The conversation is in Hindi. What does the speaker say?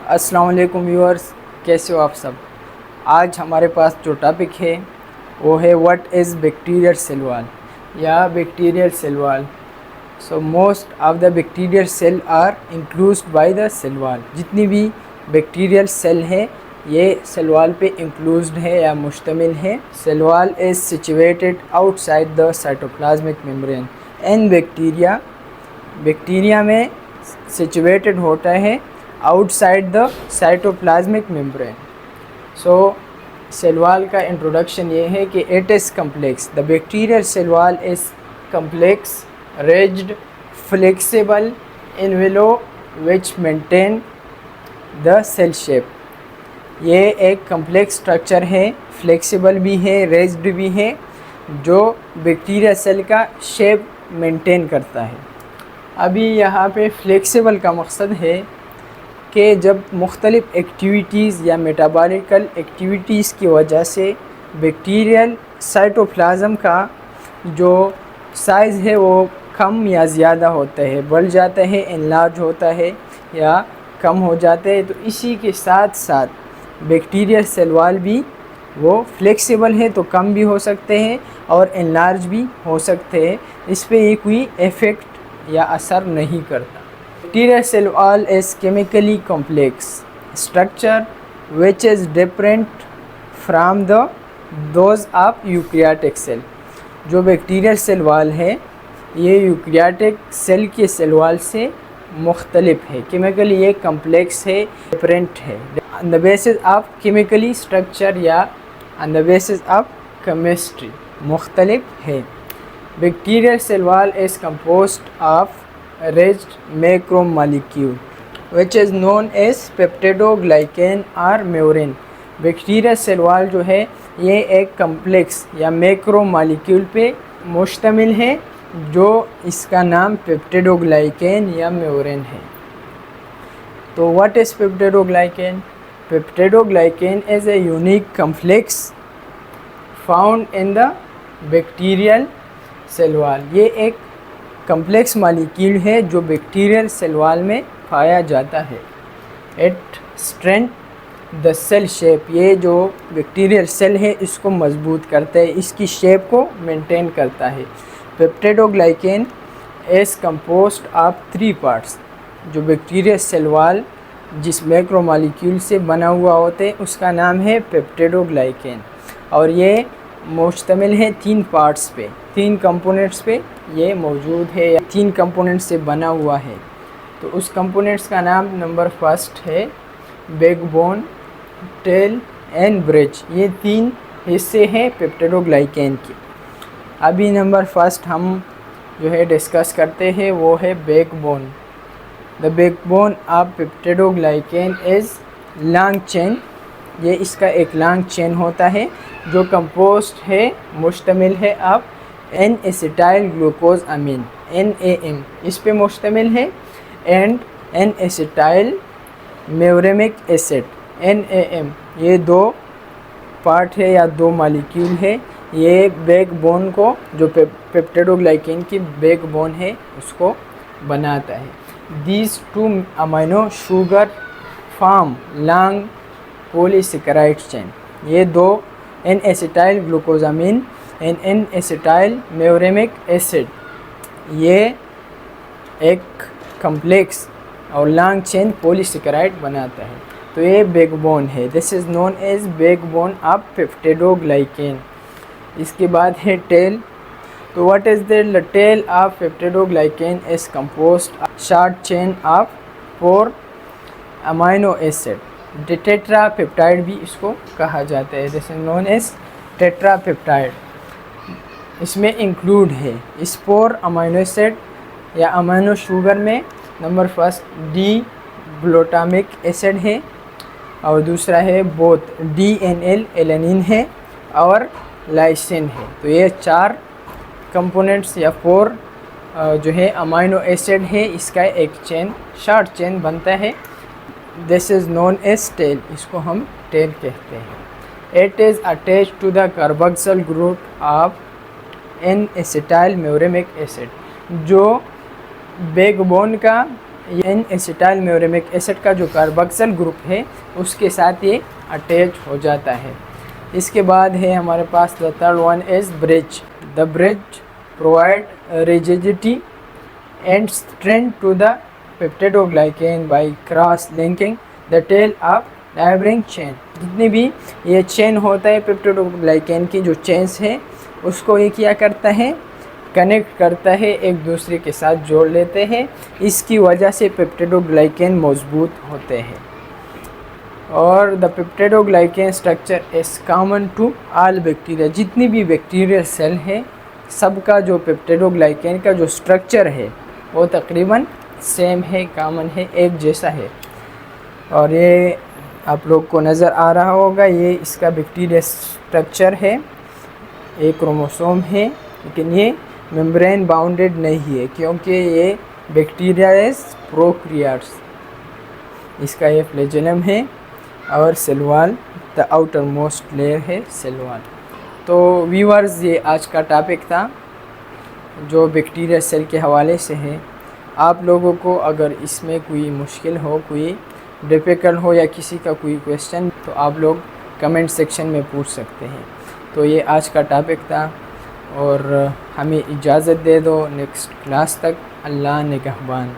अस्सलाम वालेकुम व्यूअर्स, कैसे हो आप सब। आज हमारे पास जो टॉपिक है वो है what is bacterial cell wall या bacterial cell wall. So most of the bacterial cell are enclosed by the cell wall. जितनी भी बैक्टीरियल सेल है ये सेल वॉल पे इंक्लूस्ड है या मुश्तमिल है। Cell wall is situated outside the cytoplasmic membrane and bacteria में सिचुएटेड होता है outside the cytoplasmic membrane. So cell wall का इंट्रोडक्शन ये है कि it is complex. The bacterial cell wall is complex, rigid, flexible envelope which maintain the cell shape. ये एक कम्प्लेक्स स्ट्रक्चर है, फ्लेक्सिबल भी है, रेज्ड भी है, जो बैक्टीरिया सेल का शेप मेंटेन करता है। अभी यहाँ पे फ्लेक्सिबल का मकसद है कि जब मुख्तलिफ़ एक्टिविटीज़ या मेटाबॉलिकल एक्टिविटीज़ की वजह से बैक्टीरियल साइटोप्लाज्म का जो साइज़ है वो कम या ज़्यादा होता है, बढ़ जाता है, इनलार्ज होता है या कम हो जाता है, तो इसी के साथ साथ बैक्टीरियल सेल वॉल भी वो फ्लेक्सिबल है, तो कम भी हो सकते हैं और इनलार्ज भी हो सकते हैं। इस पर ये कोई इफ़ेक्ट या असर नहीं करता। Bacterial cell wall is chemically complex structure which is different from the those of eukaryotic cell. जो बैक्टीरियल सेल वॉल है ये यूकैरियोटिक सेल के सेल वॉल से मुख्तलिफ है। केमिकली ये कम्प्लेक्स है, डिफरेंट है on the basis of chemically structure या on the basis of chemistry मुख्तलिफ है। Bacterial cell wall is composed of rigid macromolecule which is known as peptidoglycan or murin। Bacterial cell wall जो है ये एक कम्प्लेक्स या मैक्रो मॉलिक्यूल पे मुश्तमिल है, जो इसका नाम पेप्टिडोग्लाइकेन या म्यूरिन है। तो what is peptidoglycan? Peptidoglycan is a unique complex found in the bacterial cell wall. ये एक कम्प्लेक्स मॉलिक्यूल है जो बैक्टीरियल सेल वॉल में पाया जाता है। It strength the cell shape. ये जो बैक्टीरियल सेल है इसको मजबूत करता है, इसकी शेप को मेंटेन करता है। Peptidoglycan is composed of 3 parts. जो बैक्टीरियल सेल वॉल जिस मैक्रोमॉलिक्यूल से बना हुआ होता है उसका नाम है पेप्टिडोग्लाइकेन, और ये मुश्तमिल है 3 पार्ट्स पे, 3 कंपोनेंट्स पे ये मौजूद है या 3 कंपोनेंट्स से बना हुआ है। तो उस कंपोनेंट्स का नाम नंबर फर्स्ट है बैकबोन, टेल एंड ब्रिज। ये 3 हिस्से हैं पेप्टिडोग्लाइकेन के। अभी नंबर फर्स्ट हम जो है डिस्कस करते हैं वो है backbone. The backbone of peptidoglycan is long chain. ये इसका एक लॉन्ग चेन होता है जो कंपोस्ट है, मुश्तमिल है of N acetyl glucosamine NAM इस पे मुश्तमिल है, and N acetyl muramic acid NAM। ये 2 पार्ट है या 2 मॉलिक्यूल है। ये बैकबोन को जो पेप्टिडोग्लाइकेन की बैकबोन है उसको बनाता है। These 2 amino sugar form long polysaccharide chain. ये 2 N acetyl glucosamine and N acetyl muramic acid ये एक कम्प्लेक्स और लॉन्ग चेन पॉलीसेकेराइड बनाता है। तो ये बैकबोन है। This is known as backbone of peptidoglycan. इसके बाद है टेल। तो what is the tail of peptidoglycan is composed short chain of 4 amino acid. Tetrapeptide भी इसको कहा जाता है। This is known as tetrapeptide. इसमें इंक्लूड है इस 4 अमीनो एसिड या अमीनो शुगर में number first D glutamic acid है, और दूसरा है बोथ DNL एलेनिन है और लाइसिन है। तो ये 4 कंपोनेंट्स या 4 जो है अमीनो एसिड है, इसका एक चेन शॉर्ट चेन बनता है। This is known as tail. इसको हम टेल कहते हैं। It is attach to the carboxyl group of N acetyl muramic acid. जो बैकबोन का एन एसिटाइल म्यूरेमिक एसिड का जो कार्बोक्सिल ग्रुप है उसके साथ ये अटैच हो जाता है। इसके बाद है हमारे पास the third one is bridge. The bridge provide rigidity and strength to the peptidoglycan by cross linking the tail of neighbouring chain. जितनी भी ये चेन होता है पेप्टिडोग्लाइकेन की जो चेन्स है उसको ये क्या करता है, कनेक्ट करता है, एक दूसरे के साथ जोड़ लेते हैं। इसकी वजह से पेप्टिडोग्लाइकेन मजबूत होते हैं। और the peptidoglycan structure is common to all bacteria. जितनी भी बैक्टीरियल सेल है सबका जो पेप्टिडोग्लाइकेन का जो स्ट्रक्चर है वो तकरीबन सेम है, कॉमन है, एक जैसा है। और ये आप लोग को नज़र आ रहा होगा, ये इसका बैक्टीरियल स्ट्रक्चर है, एक क्रोमोसोम है, लेकिन ये मेम्ब्रेन बाउंडेड नहीं है क्योंकि ये बैक्टीरिया इज प्रोकैरियोट्स। इसका ये फ्लैजेलम है और cell wall the outermost layer है सेल वॉल। तो व्यूअर्स, ये आज का टॉपिक था जो बैक्टीरिया सेल के हवाले से है। आप लोगों को अगर इसमें कोई मुश्किल हो, कोई डिफ़िकल्ट हो या किसी का कोई क्वेश्चन, तो आप लोग कमेंट सेक्शन में पूछ सकते हैं। तो ये आज का टॉपिक था और हमें इजाज़त दे दो नेक्स्ट क्लास तक। अल्लाह निगहबान।